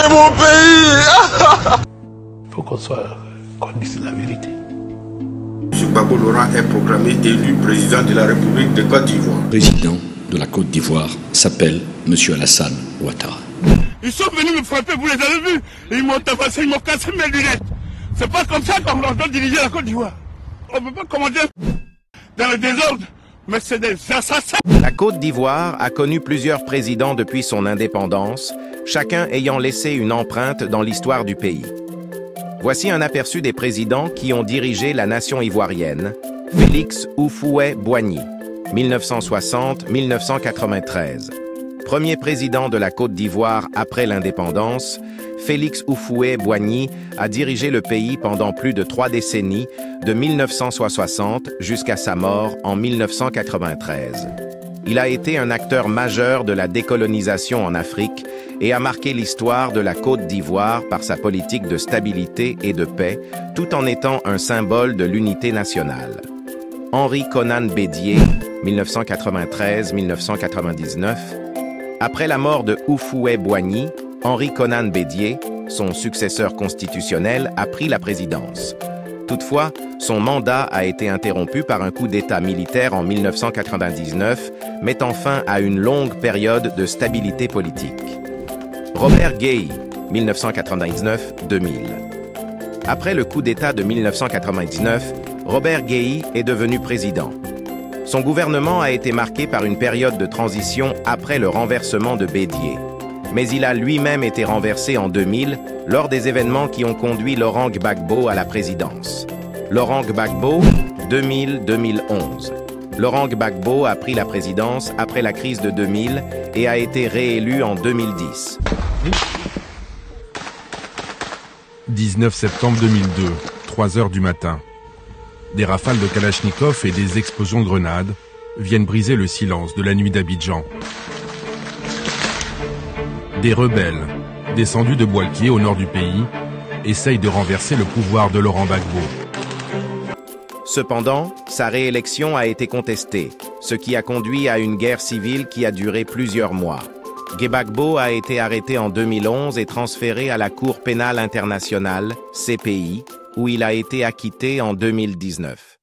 mon pays. Il faut qu'on dise la vérité. M. Gbagbo Laurent est proclamé élu président de la République de Côte d'Ivoire. Le président de la Côte d'Ivoire s'appelle M. Alassane Ouattara. Ils sont venus me frapper, vous les avez vus. Ils m'ont tabassé, ils m'ont cassé mes lunettes. C'est pas comme ça qu'on doit diriger la Côte d'Ivoire. On ne peut pas commander dans le désordre, mais c'est des assassins. La Côte d'Ivoire a connu plusieurs présidents depuis son indépendance, chacun ayant laissé une empreinte dans l'histoire du pays. Voici un aperçu des présidents qui ont dirigé la nation ivoirienne. Félix Houphouët-Boigny, 1960-1993. Premier président de la Côte d'Ivoire après l'indépendance, Félix Houphouët-Boigny a dirigé le pays pendant plus de 3 décennies, de 1960 jusqu'à sa mort en 1993. Il a été un acteur majeur de la décolonisation en Afrique et a marqué l'histoire de la Côte d'Ivoire par sa politique de stabilité et de paix, tout en étant un symbole de l'unité nationale. Henri Konan Bédié, 1993-1999. Après la mort de Houphouët-Boigny, Henri Konan Bédié, son successeur constitutionnel, a pris la présidence. Toutefois, son mandat a été interrompu par un coup d'État militaire en 1999, mettant fin à une longue période de stabilité politique. Robert Guéhi, 1999-2000. Après le coup d'État de 1999, Robert Guéhi est devenu président. Son gouvernement a été marqué par une période de transition après le renversement de Bédié. Mais il a lui-même été renversé en 2000 lors des événements qui ont conduit Laurent Gbagbo à la présidence. Laurent Gbagbo, 2000-2011. Laurent Gbagbo a pris la présidence après la crise de 2000 et a été réélu en 2010. 19 septembre 2002, 3 heures du matin. Des rafales de Kalachnikov et des explosions de grenades viennent briser le silence de la nuit d'Abidjan. Des rebelles, descendus de Boalquier au nord du pays, essayent de renverser le pouvoir de Laurent Gbagbo. Cependant, sa réélection a été contestée, ce qui a conduit à une guerre civile qui a duré plusieurs mois. Gbagbo a été arrêté en 2011 et transféré à la Cour pénale internationale, CPI, où il a été acquitté en 2019.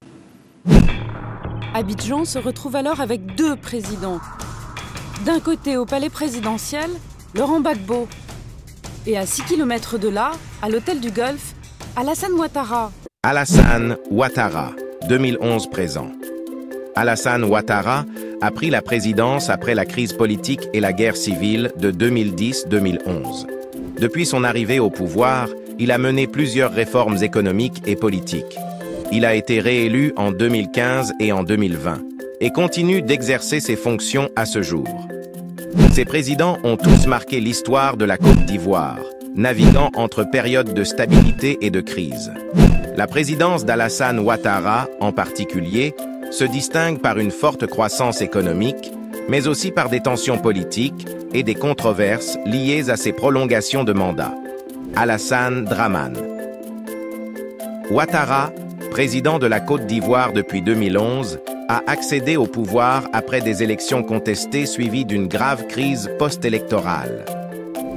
Abidjan se retrouve alors avec 2 présidents. D'un côté, au palais présidentiel, Laurent Gbagbo. Et à 6 km de là, à l'hôtel du Golfe, Alassane Ouattara. Alassane Ouattara, 2011 présent. Alassane Ouattara a pris la présidence après la crise politique et la guerre civile de 2010-2011. Depuis son arrivée au pouvoir, il a mené plusieurs réformes économiques et politiques. Il a été réélu en 2015 et en 2020 et continue d'exercer ses fonctions à ce jour. Ces présidents ont tous marqué l'histoire de la Côte d'Ivoire, naviguant entre périodes de stabilité et de crise. La présidence d'Alassane Ouattara, en particulier, se distingue par une forte croissance économique, mais aussi par des tensions politiques et des controverses liées à ses prolongations de mandat. Alassane Dramane. Ouattara, président de la Côte d'Ivoire depuis 2011, a accédé au pouvoir après des élections contestées suivies d'une grave crise post-électorale.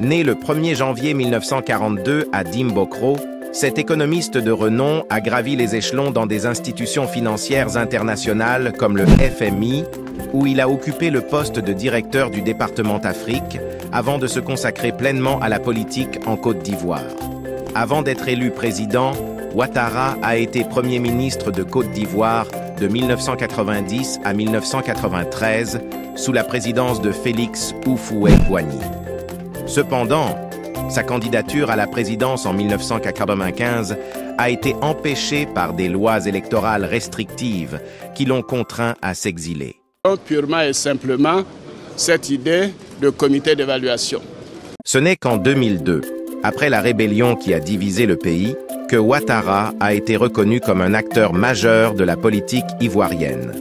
Né le 1er janvier 1942 à Dimbokro, cet économiste de renom a gravi les échelons dans des institutions financières internationales comme le FMI, où il a occupé le poste de directeur du département Afrique, avant de se consacrer pleinement à la politique en Côte d'Ivoire. Avant d'être élu président, Ouattara a été Premier ministre de Côte d'Ivoire de 1990 à 1993, sous la présidence de Félix Houphouët-Boigny. Cependant, sa candidature à la présidence en 1995 a été empêchée par des lois électorales restrictives qui l'ont contraint à s'exiler. Purement et simplement, cette idée de comité d'évaluation. Ce n'est qu'en 2002, après la rébellion qui a divisé le pays, que Ouattara a été reconnu comme un acteur majeur de la politique ivoirienne.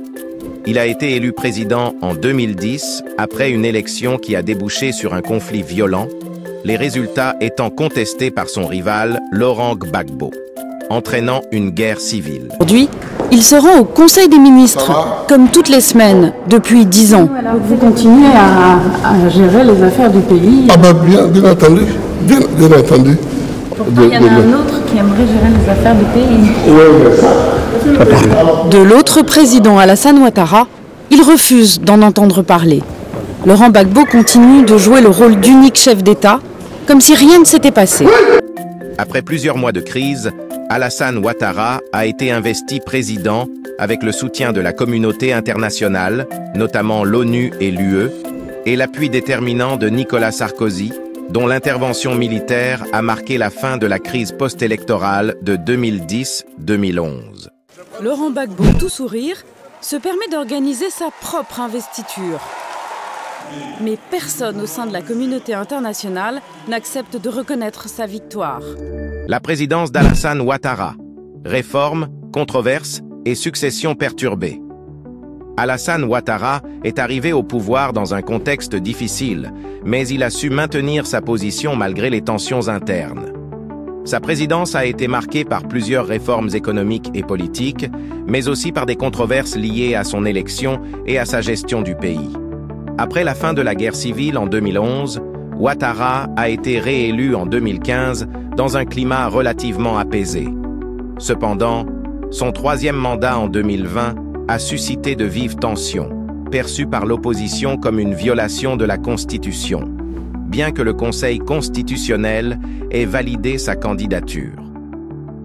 Il a été élu président en 2010, après une élection qui a débouché sur un conflit violent, les résultats étant contestés par son rival Laurent Gbagbo, entraînant une guerre civile. Aujourd'hui, il se rend au Conseil des ministres, comme toutes les semaines, depuis 10 ans. Vous continuez à gérer les affaires du pays. Ah bah bien entendu. Bien entendu. Pourtant, il y en a un autre qui aimerait gérer les affaires du pays. De l'autre président, Alassane Ouattara, il refuse d'en entendre parler. Laurent Gbagbo continue de jouer le rôle d'unique chef d'État, comme si rien ne s'était passé. Après plusieurs mois de crise, Alassane Ouattara a été investi président avec le soutien de la communauté internationale, notamment l'ONU et l'UE, et l'appui déterminant de Nicolas Sarkozy, dont l'intervention militaire a marqué la fin de la crise post-électorale de 2010-2011. Laurent Gbagbo, tout sourire, se permet d'organiser sa propre investiture. Mais personne au sein de la communauté internationale n'accepte de reconnaître sa victoire. La présidence d'Alassane Ouattara. Réforme, controverse et succession perturbée. Alassane Ouattara est arrivé au pouvoir dans un contexte difficile, mais il a su maintenir sa position malgré les tensions internes. Sa présidence a été marquée par plusieurs réformes économiques et politiques, mais aussi par des controverses liées à son élection et à sa gestion du pays. Après la fin de la guerre civile en 2011, Ouattara a été réélu en 2015 dans un climat relativement apaisé. Cependant, son troisième mandat en 2020 a suscité de vives tensions, perçues par l'opposition comme une violation de la Constitution, bien que le Conseil constitutionnel ait validé sa candidature.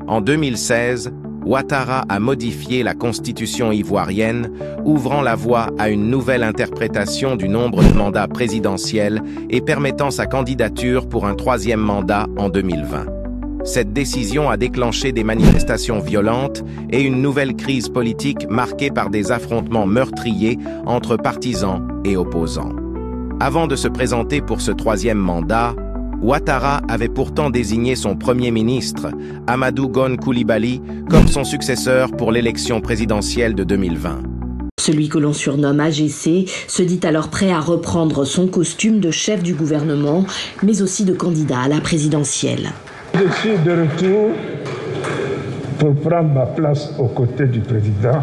En 2016, Ouattara a modifié la Constitution ivoirienne, ouvrant la voie à une nouvelle interprétation du nombre de mandats présidentiels et permettant sa candidature pour un troisième mandat en 2020. Cette décision a déclenché des manifestations violentes et une nouvelle crise politique marquée par des affrontements meurtriers entre partisans et opposants. Avant de se présenter pour ce troisième mandat, Ouattara avait pourtant désigné son premier ministre, Amadou Gon Coulibaly, comme son successeur pour l'élection présidentielle de 2020. Celui que l'on surnomme AGC se dit alors prêt à reprendre son costume de chef du gouvernement, mais aussi de candidat à la présidentielle. Je suis de retour pour prendre ma place aux côtés du président.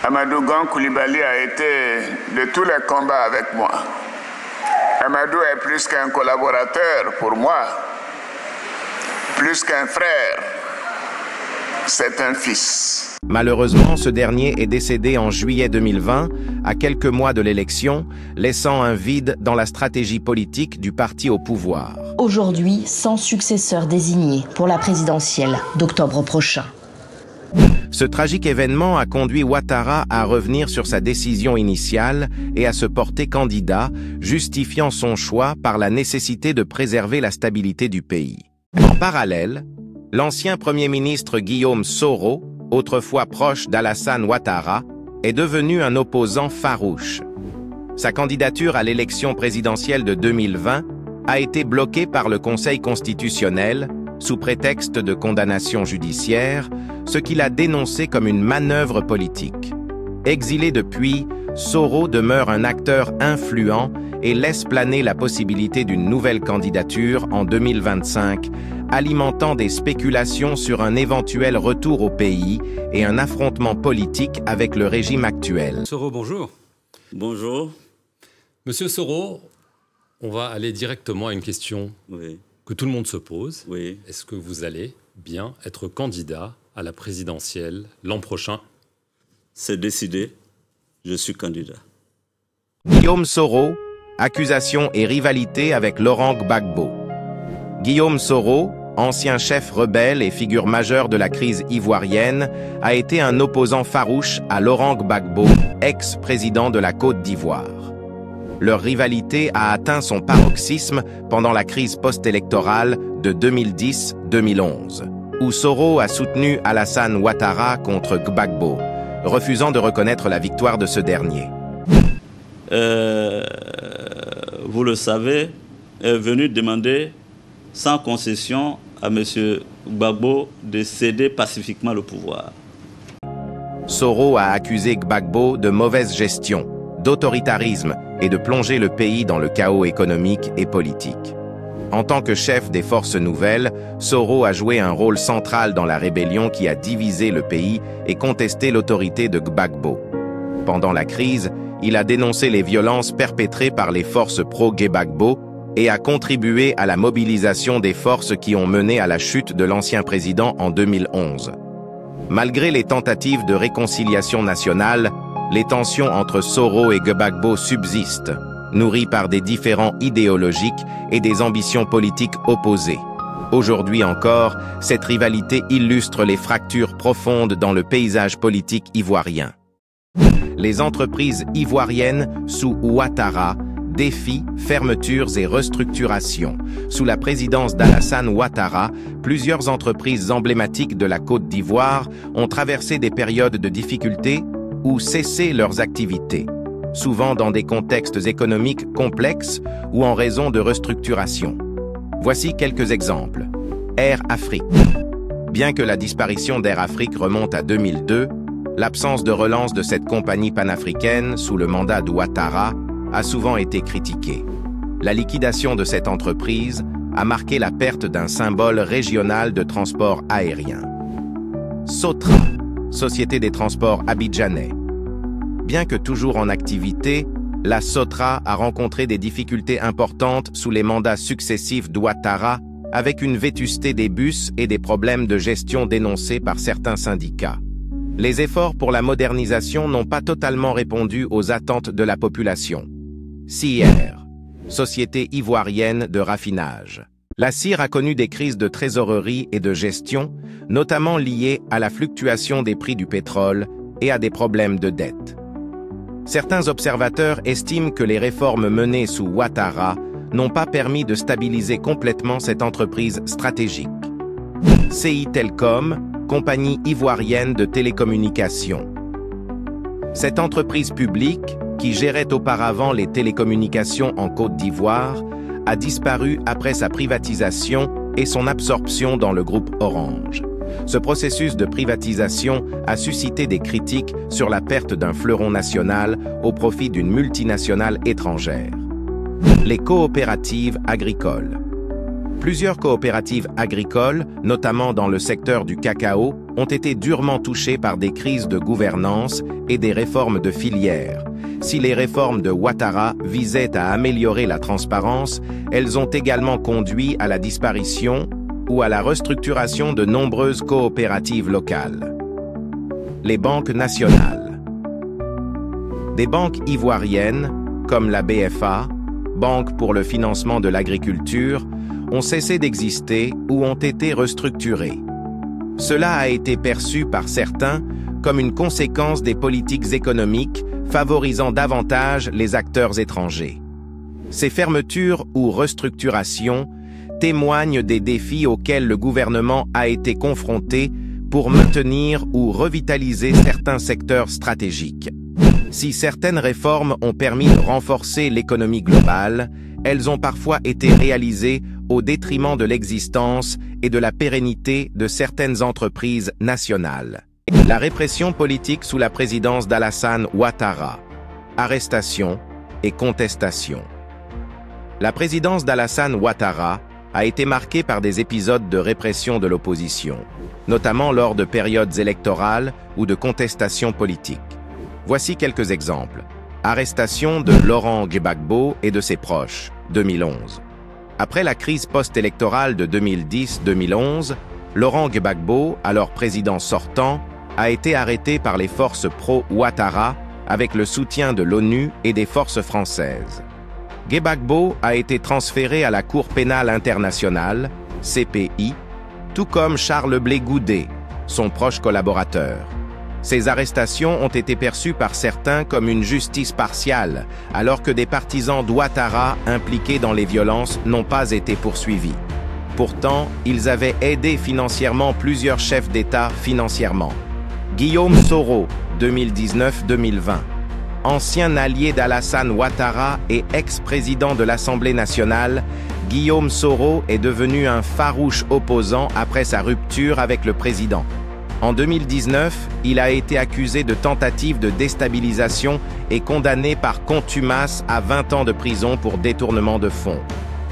Amadou Gon Coulibaly a été de tous les combats avec moi. Amadou est plus qu'un collaborateur pour moi, plus qu'un frère, c'est un fils. Malheureusement, ce dernier est décédé en juillet 2020, à quelques mois de l'élection, laissant un vide dans la stratégie politique du parti au pouvoir. Aujourd'hui, sans successeur désigné pour la présidentielle d'octobre prochain. Ce tragique événement a conduit Ouattara à revenir sur sa décision initiale et à se porter candidat, justifiant son choix par la nécessité de préserver la stabilité du pays. En parallèle, l'ancien Premier ministre Guillaume Soro, autrefois proche d'Alassane Ouattara, est devenu un opposant farouche. Sa candidature à l'élection présidentielle de 2020 a été bloquée par le Conseil constitutionnel sous prétexte de condamnation judiciaire, ce qu'il a dénoncé comme une manœuvre politique. Exilé depuis, Soro demeure un acteur influent et laisse planer la possibilité d'une nouvelle candidature en 2025, alimentant des spéculations sur un éventuel retour au pays et un affrontement politique avec le régime actuel. Soro, bonjour. Bonjour. Monsieur Soro, on va aller directement à une question que tout le monde se pose. Est-ce que vous allez bien être candidat à la présidentielle l'an prochain? C'est décidé, je suis candidat. Guillaume Soro, accusation et rivalité avec Laurent Gbagbo. Guillaume Soro, ancien chef rebelle et figure majeure de la crise ivoirienne, a été un opposant farouche à Laurent Gbagbo, ex-président de la Côte d'Ivoire. Leur rivalité a atteint son paroxysme pendant la crise post-électorale de 2010-2011, où Soro a soutenu Alassane Ouattara contre Gbagbo, refusant de reconnaître la victoire de ce dernier. Vous le savez, est venu demander sans concession à M. Gbagbo de céder pacifiquement le pouvoir. Soro a accusé Gbagbo de mauvaise gestion, d'autoritarisme et de plonger le pays dans le chaos économique et politique. En tant que chef des forces nouvelles, Soro a joué un rôle central dans la rébellion qui a divisé le pays et contesté l'autorité de Gbagbo. Pendant la crise, il a dénoncé les violences perpétrées par les forces pro-Gbagbo, et a contribué à la mobilisation des forces qui ont mené à la chute de l'ancien président en 2011. Malgré les tentatives de réconciliation nationale, les tensions entre Soro et Gbagbo subsistent, nourries par des différends idéologiques et des ambitions politiques opposées. Aujourd'hui encore, cette rivalité illustre les fractures profondes dans le paysage politique ivoirien. Les entreprises ivoiriennes sous Ouattara défient fermetures et restructurations. Sous la présidence d'Alassane Ouattara, plusieurs entreprises emblématiques de la Côte d'Ivoire ont traversé des périodes de difficultés ou cessé leurs activités, souvent dans des contextes économiques complexes ou en raison de restructuration. Voici quelques exemples. Air Afrique. Bien que la disparition d'Air Afrique remonte à 2002, l'absence de relance de cette compagnie panafricaine sous le mandat d'Ouattara a souvent été critiquée. La liquidation de cette entreprise a marqué la perte d'un symbole régional de transport aérien. Sotra, Société des transports abidjanais. Bien que toujours en activité, la Sotra a rencontré des difficultés importantes sous les mandats successifs d'Ouattara, avec une vétusté des bus et des problèmes de gestion dénoncés par certains syndicats. Les efforts pour la modernisation n'ont pas totalement répondu aux attentes de la population. CIR, Société ivoirienne de raffinage. La CIR a connu des crises de trésorerie et de gestion, notamment liées à la fluctuation des prix du pétrole et à des problèmes de dette. Certains observateurs estiment que les réformes menées sous Ouattara n'ont pas permis de stabiliser complètement cette entreprise stratégique. CI Telcom, compagnie ivoirienne de télécommunications. Cette entreprise publique, qui gérait auparavant les télécommunications en Côte d'Ivoire, a disparu après sa privatisation et son absorption dans le groupe Orange. Ce processus de privatisation a suscité des critiques sur la perte d'un fleuron national au profit d'une multinationale étrangère. Les coopératives agricoles. Plusieurs coopératives agricoles, notamment dans le secteur du cacao, ont été durement touchées par des crises de gouvernance et des réformes de filière. Si les réformes de Ouattara visaient à améliorer la transparence, elles ont également conduit à la disparition ou à la restructuration de nombreuses coopératives locales. Les banques nationales. Des banques ivoiriennes, comme la BFA, Banque pour le financement de l'agriculture, ont cessé d'exister ou ont été restructurées. Cela a été perçu par certains comme une conséquence des politiques économiques favorisant davantage les acteurs étrangers. Ces fermetures ou restructurations témoignent des défis auxquels le gouvernement a été confronté pour maintenir ou revitaliser certains secteurs stratégiques. Si certaines réformes ont permis de renforcer l'économie globale, elles ont parfois été réalisées au détriment de l'existence et de la pérennité de certaines entreprises nationales. La répression politique sous la présidence d'Alassane Ouattara. Arrestation et contestation. La présidence d'Alassane Ouattara a été marquée par des épisodes de répression de l'opposition, notamment lors de périodes électorales ou de contestations politiques. Voici quelques exemples. Arrestation de Laurent Gbagbo et de ses proches, 2011. Après la crise post-électorale de 2010-2011, Laurent Gbagbo, alors président sortant, a été arrêté par les forces pro-Ouattara avec le soutien de l'ONU et des forces françaises. Gbagbo a été transféré à la Cour pénale internationale, CPI, tout comme Charles Blé Goudé, son proche collaborateur. Ces arrestations ont été perçues par certains comme une justice partiale, alors que des partisans d'Ouattara impliqués dans les violences n'ont pas été poursuivis. Pourtant, ils avaient aidé financièrement plusieurs chefs d'État financièrement. Guillaume Soro, 2019-2020. Ancien allié d'Alassane Ouattara et ex-président de l'Assemblée nationale, Guillaume Soro est devenu un farouche opposant après sa rupture avec le président. En 2019, il a été accusé de tentative de déstabilisation et condamné par contumace à 20 ans de prison pour détournement de fonds.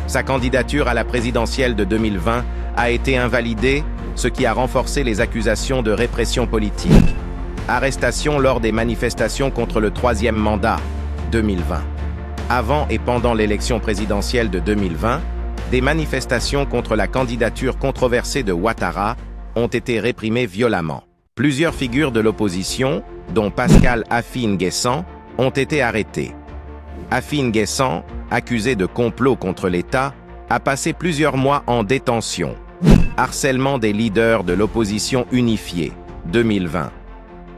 Sa candidature à la présidentielle de 2020 a été invalidée, ce qui a renforcé les accusations de répression politique. Arrestation lors des manifestations contre le troisième mandat, 2020. avant et pendant l'élection présidentielle de 2020, des manifestations contre la candidature controversée de Ouattara ont été réprimées violemment. Plusieurs figures de l'opposition, dont Pascal Affi-N'Guessan, ont été arrêtées. Affi-N'Guessan, accusé de complot contre l'État, a passé plusieurs mois en détention. Harcèlement des leaders de l'opposition unifiée, 2020.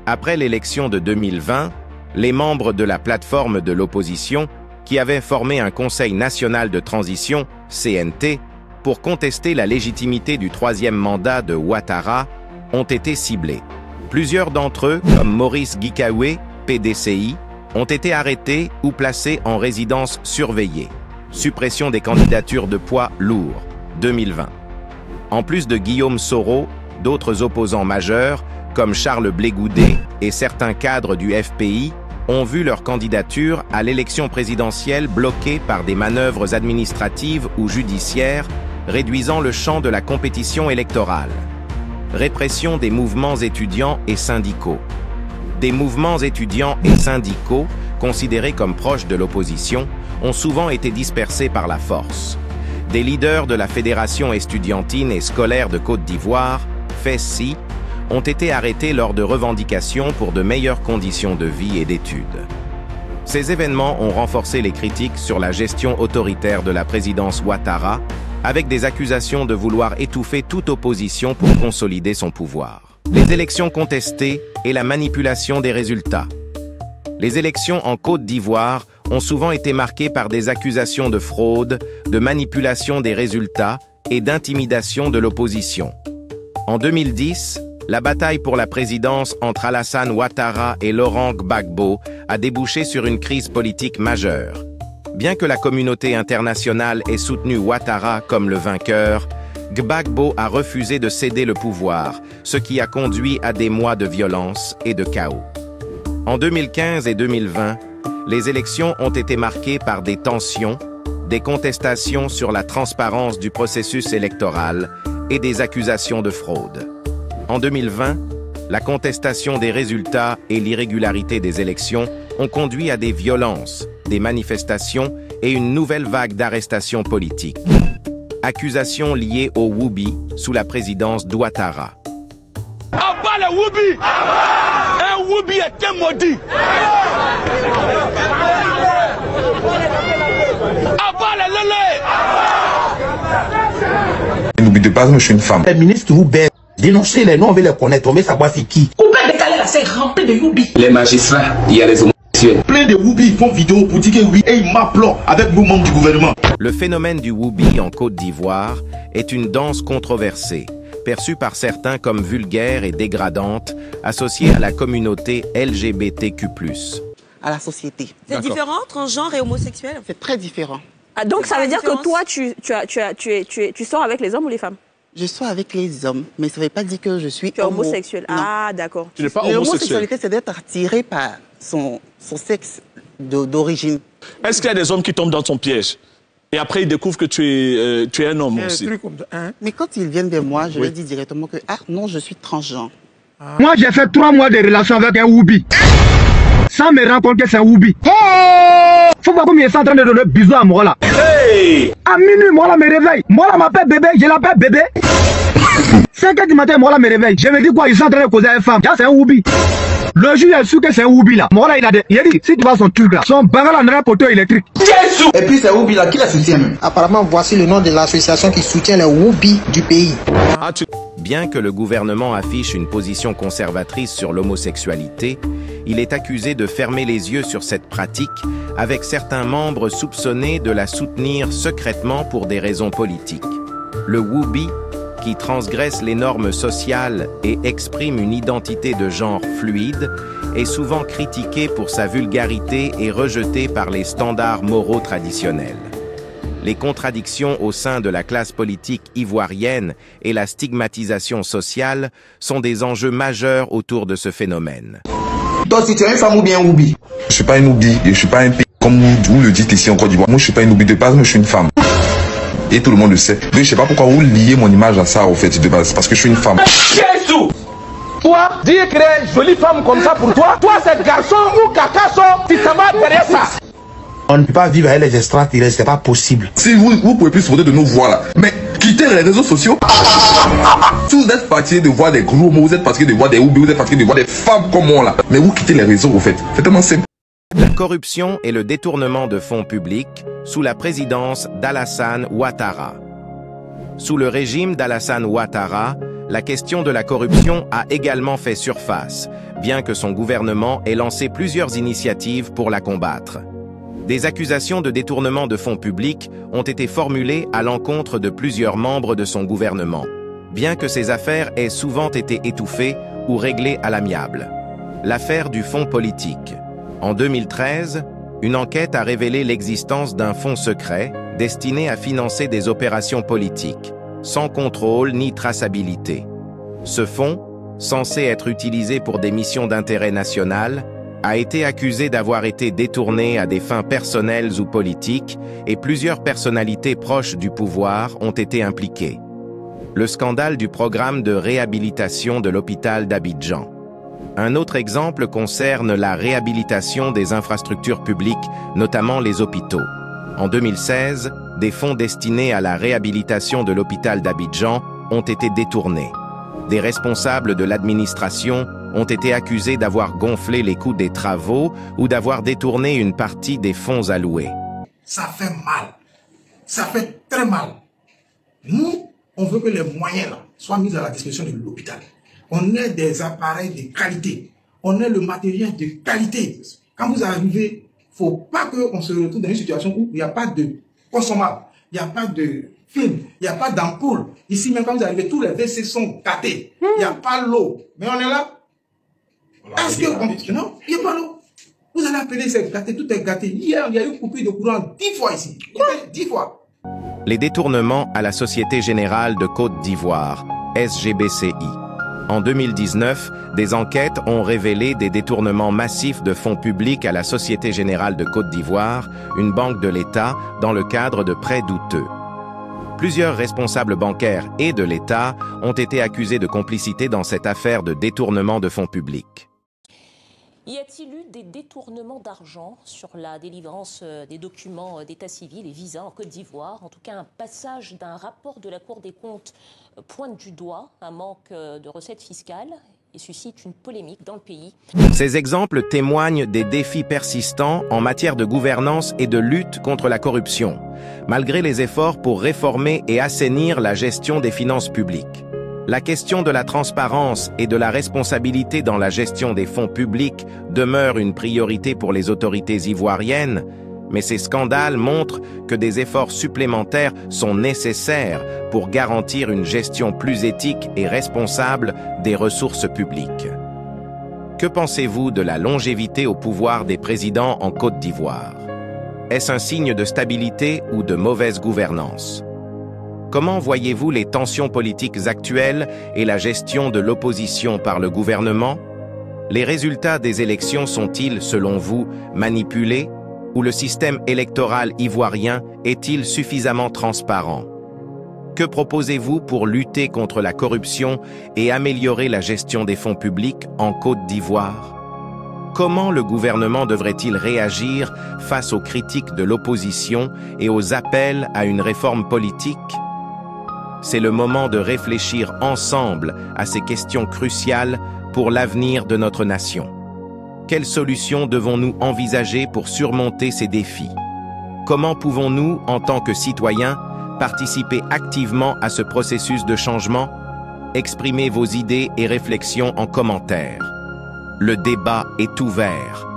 Après l'élection de 2020, les membres de la plateforme de l'opposition, qui avaient formé un Conseil national de transition, CNT, pour contester la légitimité du troisième mandat de Ouattara, ont été ciblés. Plusieurs d'entre eux, comme Maurice Gikawe, PDCI, ont été arrêtés ou placés en résidence surveillée. Suppression des candidatures de poids lourd, 2020. En plus de Guillaume Soro, d'autres opposants majeurs, comme Charles Blé Goudet et certains cadres du FPI, ont vu leur candidature à l'élection présidentielle bloquée par des manœuvres administratives ou judiciaires, réduisant le champ de la compétition électorale. Répression des mouvements étudiants et syndicaux. Des mouvements étudiants et syndicaux, considérés comme proches de l'opposition, ont souvent été dispersés par la force. Des leaders de la Fédération estudiantine et scolaire de Côte d'Ivoire, FESCI, ont été arrêtés lors de revendications pour de meilleures conditions de vie et d'études. Ces événements ont renforcé les critiques sur la gestion autoritaire de la présidence Ouattara, avec des accusations de vouloir étouffer toute opposition pour consolider son pouvoir. Les élections contestées et la manipulation des résultats. Les élections en Côte d'Ivoire ont souvent été marquées par des accusations de fraude, de manipulation des résultats et d'intimidation de l'opposition. En 2010, la bataille pour la présidence entre Alassane Ouattara et Laurent Gbagbo a débouché sur une crise politique majeure. Bien que la communauté internationale ait soutenu Ouattara comme le vainqueur, Gbagbo a refusé de céder le pouvoir, ce qui a conduit à des mois de violence et de chaos. En 2015 et 2020, les élections ont été marquées par des tensions, des contestations sur la transparence du processus électoral et des accusations de fraude. En 2020, la contestation des résultats et l'irrégularité des élections ont conduit à des violences, des manifestations et une nouvelle vague d'arrestations politiques. Accusations liées au Woubi sous la présidence d'Ouattara. Abat le Woubi! Un Woubi est un maudit! Abat le Lélé! N'oublie de pas que je suis une femme. Les ministres qui vous baissent, dénoncez les noms, on veut les connaître, on veut savoir c'est qui. Coupez décaler la scène remplie de Woubi. Les magistrats, il y a des homosexuels. Plein de Woubi, ils font vidéo pour dire que oui, et ils m'applaudent avec nous membres du gouvernement. Le phénomène du Woubi en Côte d'Ivoire est une danse controversée, perçue par certains comme vulgaire et dégradante, associée à la communauté LGBTQ+. À la société. C'est différent, transgenre et homosexuel? C'est très différent. Ah, donc ça veut dire que toi, tu sors avec les hommes ou les femmes? Je sors avec les hommes, mais ça ne veut pas dire que je suis homosexuel. Non. Ah, d'accord. Tu n'es pas homosexuel. L'homosexualité, c'est d'être attiré par son sexe d'origine. Est-ce qu'il y a des hommes qui tombent dans ton piège? Et après, ils découvrent que tu es un homme aussi. Mais quand ils viennent vers moi, je leur dis directement que non, je suis transgenre. Moi, j'ai fait 3 mois de relation avec un Woubi. Sans me rendre compte que c'est un Woubi. Faut voir combien ils sont en train de donner bisous à moi là. À minuit, moi là me réveille. Moi là m'appelle bébé, je l'appelle bébé. 5 h du matin, moi là me réveille. Je me dis quoi, ils sont en train de causer avec une femme. C'est un Woubi. Le juge est sûr que c'est un Woubi là. Moi là, il a dit, si tu vois son truc là, son bagarre là, dans un poteau électrique. Jésus! Et puis c'est Woubi là, qui la soutient? Apparemment, voici le nom de l'association qui soutient les Woubi du pays. Bien que le gouvernement affiche une position conservatrice sur l'homosexualité, il est accusé de fermer les yeux sur cette pratique, avec certains membres soupçonnés de la soutenir secrètement pour des raisons politiques. Le Woubi, qui transgresse les normes sociales et exprime une identité de genre fluide, est souvent critiqué pour sa vulgarité et rejeté par les standards moraux traditionnels. Les contradictions au sein de la classe politique ivoirienne et la stigmatisation sociale sont des enjeux majeurs autour de ce phénomène. Toi, si tu es une femme ou bien un Woubi? Je suis pas un Woubi et je suis pas un pays comme vous le dites ici en Côte d'Ivoire. Moi, je suis pas un Woubi de base, mais je suis une femme. Et tout le monde le sait. Donc, je sais pas pourquoi vous liez mon image à ça, au fait, de base. Parce que je suis une femme. Jésus! Toi, dire que les jolies femmes comme ça pour toi, toi, c'est garçon ou cacasso, tu t'en vas derrière ça. On ne peut pas vivre avec les extraterrestres, c'est pas possible. Si vous pouvez plus sauter de nos voix là, mais quittez les réseaux sociaux. Si vous êtes fatigué de voir des gros mots, vous êtes fatigué de voir des oublis, vous êtes fatigué de voir des femmes comme moi là, mais vous quittez les réseaux au fait. C'est tellement simple. La corruption et le détournement de fonds publics sous la présidence d'Alassane Ouattara. Sous le régime d'Alassane Ouattara, la question de la corruption a également fait surface, bien que son gouvernement ait lancé plusieurs initiatives pour la combattre. Des accusations de détournement de fonds publics ont été formulées à l'encontre de plusieurs membres de son gouvernement, bien que ces affaires aient souvent été étouffées ou réglées à l'amiable. L'affaire du fonds politique. En 2013, une enquête a révélé l'existence d'un fonds secret destiné à financer des opérations politiques, sans contrôle ni traçabilité. Ce fonds, censé être utilisé pour des missions d'intérêt national, a été accusé d'avoir été détourné à des fins personnelles ou politiques et plusieurs personnalités proches du pouvoir ont été impliquées. Le scandale du programme de réhabilitation de l'hôpital d'Abidjan. Un autre exemple concerne la réhabilitation des infrastructures publiques, notamment les hôpitaux. En 2016, des fonds destinés à la réhabilitation de l'hôpital d'Abidjan ont été détournés. Des responsables de l'administration ont été accusés d'avoir gonflé les coûts des travaux ou d'avoir détourné une partie des fonds alloués. Ça fait mal. Ça fait très mal. Nous, on veut que les moyens là, soient mis à la disposition de l'hôpital. On ait des appareils de qualité. On ait le matériel de qualité. Quand vous arrivez, il ne faut pas qu'on se retrouve dans une situation où il n'y a pas de consommable, il n'y a pas de film, il n'y a pas d'ampoule. Ici, même quand vous arrivez, tous les WC sont gâtés. Il n'y a pas l'eau. Mais on est là. Est-ce que... Non, il n'y a pas l'eau. Vous allez appeler, c'est gâté, tout est gâté. Hier, il y a eu coupure de courant 10 fois ici. 10 fois. Les détournements à la Société Générale de Côte d'Ivoire, SGBCI. En 2019, des enquêtes ont révélé des détournements massifs de fonds publics à la Société Générale de Côte d'Ivoire, une banque de l'État, dans le cadre de prêts douteux. Plusieurs responsables bancaires et de l'État ont été accusés de complicité dans cette affaire de détournement de fonds publics. Y a-t-il eu des détournements d'argent sur la délivrance des documents d'état civil et visas en Côte d'Ivoire? En tout cas, un passage d'un rapport de la Cour des comptes pointe du doigt un manque de recettes fiscales et suscite une polémique dans le pays. Ces exemples témoignent des défis persistants en matière de gouvernance et de lutte contre la corruption, malgré les efforts pour réformer et assainir la gestion des finances publiques. La question de la transparence et de la responsabilité dans la gestion des fonds publics demeure une priorité pour les autorités ivoiriennes, mais ces scandales montrent que des efforts supplémentaires sont nécessaires pour garantir une gestion plus éthique et responsable des ressources publiques. Que pensez-vous de la longévité au pouvoir des présidents en Côte d'Ivoire? Est-ce un signe de stabilité ou de mauvaise gouvernance? Comment voyez-vous les tensions politiques actuelles et la gestion de l'opposition par le gouvernement? Les résultats des élections sont-ils, selon vous, manipulés? Ou le système électoral ivoirien est-il suffisamment transparent? Que proposez-vous pour lutter contre la corruption et améliorer la gestion des fonds publics en Côte d'Ivoire? Comment le gouvernement devrait-il réagir face aux critiques de l'opposition et aux appels à une réforme politique? C'est le moment de réfléchir ensemble à ces questions cruciales pour l'avenir de notre nation. Quelles solutions devons-nous envisager pour surmonter ces défis? Comment pouvons-nous, en tant que citoyens, participer activement à ce processus de changement? Exprimez vos idées et réflexions en commentaire. Le débat est ouvert.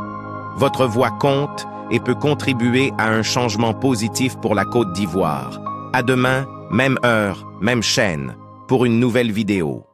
Votre voix compte et peut contribuer à un changement positif pour la Côte d'Ivoire. À demain, même heure, même chaîne, pour une nouvelle vidéo.